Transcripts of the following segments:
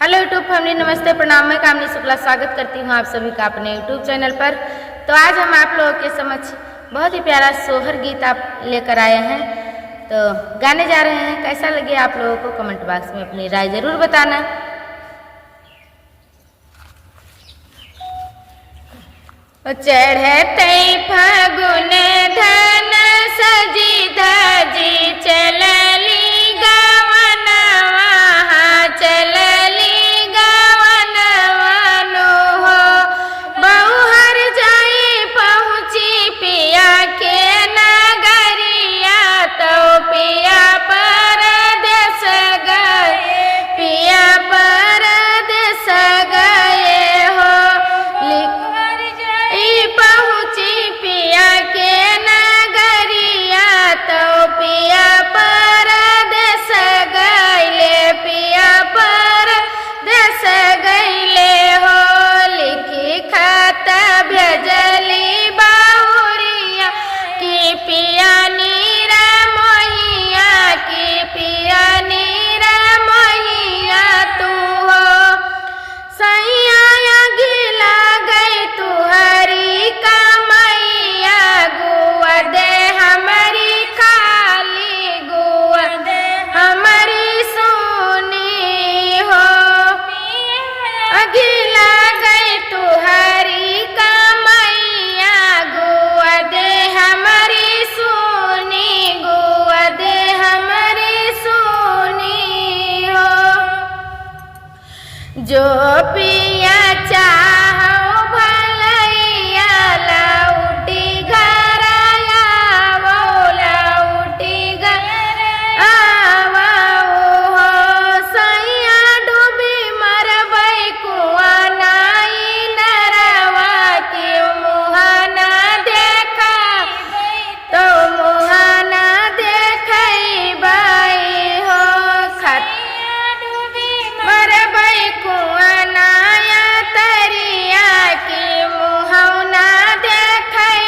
Hello YouTube family, नमस्ते, प्रणाम। मैं कामनी शुक्ला स्वागत करती हूँ आप सभी का अपने यूट्यूब चैनल पर। तो आज हम आप लोगों के समक्ष बहुत ही प्यारा सोहर गीत आप लेकर आए हैं, तो गाने जा रहे हैं। कैसा लगे आप लोगों को कमेंट बॉक्स में अपनी राय जरूर बताना। चढ़ते फगुन धन सजी धजी चलली गवनवा, चलली गवनवा नो हो। बहुहर जाई पहुँची पिया के नगरिया, तो पिया परदेस गए, पिया परदेस गए हो। पहुँची पिया के नगरिया, तो पिया परदेस गइले, पिया परदेस गइले हो। लिखी खत भेजली बाहुरिया की पिया नीरा मोहिया, की पिया नीरा मोहिया तू हो। सैया गिला गई तुहरी कमैया, गुआ दे हमारी खाली, गुआ दे हमारी सोनी हो। गिला गई तुहरी कमैया, गुआ दे हमारी सोनी, गुआ दे हमारी सोनी हो। जो पिया चाहो भलैया, लौटी घर आवो, लौटी घर आवो हो। सैया डूबी मरबै कुआ नाई नरवा, क्यों मुहा ना देखा, तो मुहा ना देखै बाई हो। मरबै कुआ नाया तरिया, की मुहौना देखै,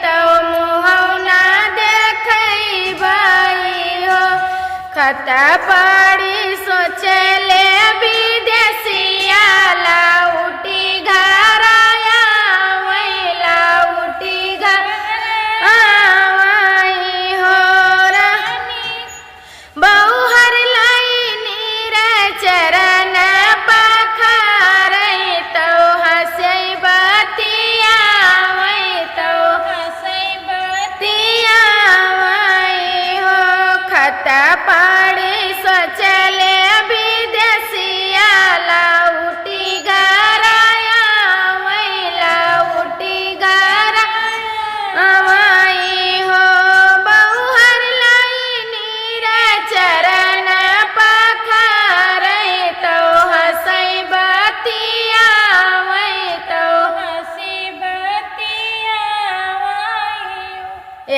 तो मुहौना देखै बाई हो। खता पड़ी सोचले विदेशिया, लौटी घर आवै, लौटी घर आवै हो। बहुहर लाइनी रे चरण पखारै, तो हंसै बतियावै, तो हंसै बतियावै हो। खता पड़ी सोचले विदेशिया, लौटी घर आवै, लौटी घर आवै हो। बहुहर लाइनी रे चरण पखारै, तो हंसै बतियावै, तो हंसै बतियावै।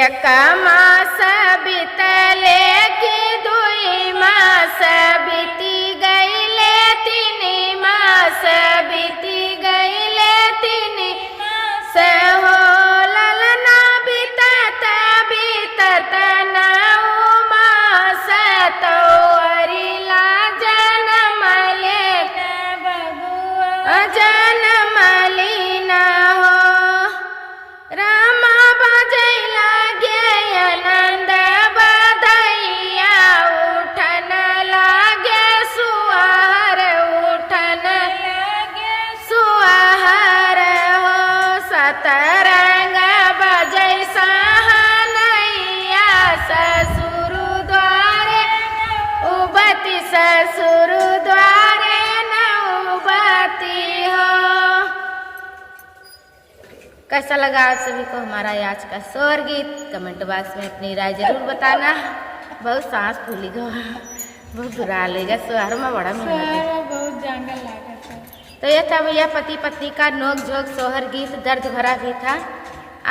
एक मास बीतले कि दुई मास बीती गइले, तीन मास बीती गइले, तीन मास हो। ललना बीतत बीतत नौ मास, तो अरिला जनम ले जनम लीना हो। रामा बजै लागे आनंद बधैया, उठन लागे सुआर, उठन लागे सुआर हो। सतरंग बजै सहनैया, ससुर द्वारे उबती, ससुर द्वारे नौबती हो। कैसा लगा आप सभी को हमारा आज का सोहर गीत? कमेंट बॉक्स में अपनी राय जरूर बताना। बहुत सांस फूली गो, बहुत बुरा लगेगा। सोहर में बड़ा बहुत जंगल लगा था। तो यह था भैया पति पत्नी का नोक झोंक सोहर गीत, दर्द भरा भी था।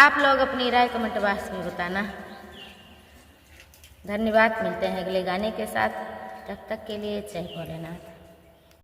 आप लोग अपनी राय कमेंट बॉक्स में बताना। धन्यवाद। मिलते हैं अगले गाने के साथ, तब तक के लिए जय भोलेनाथ।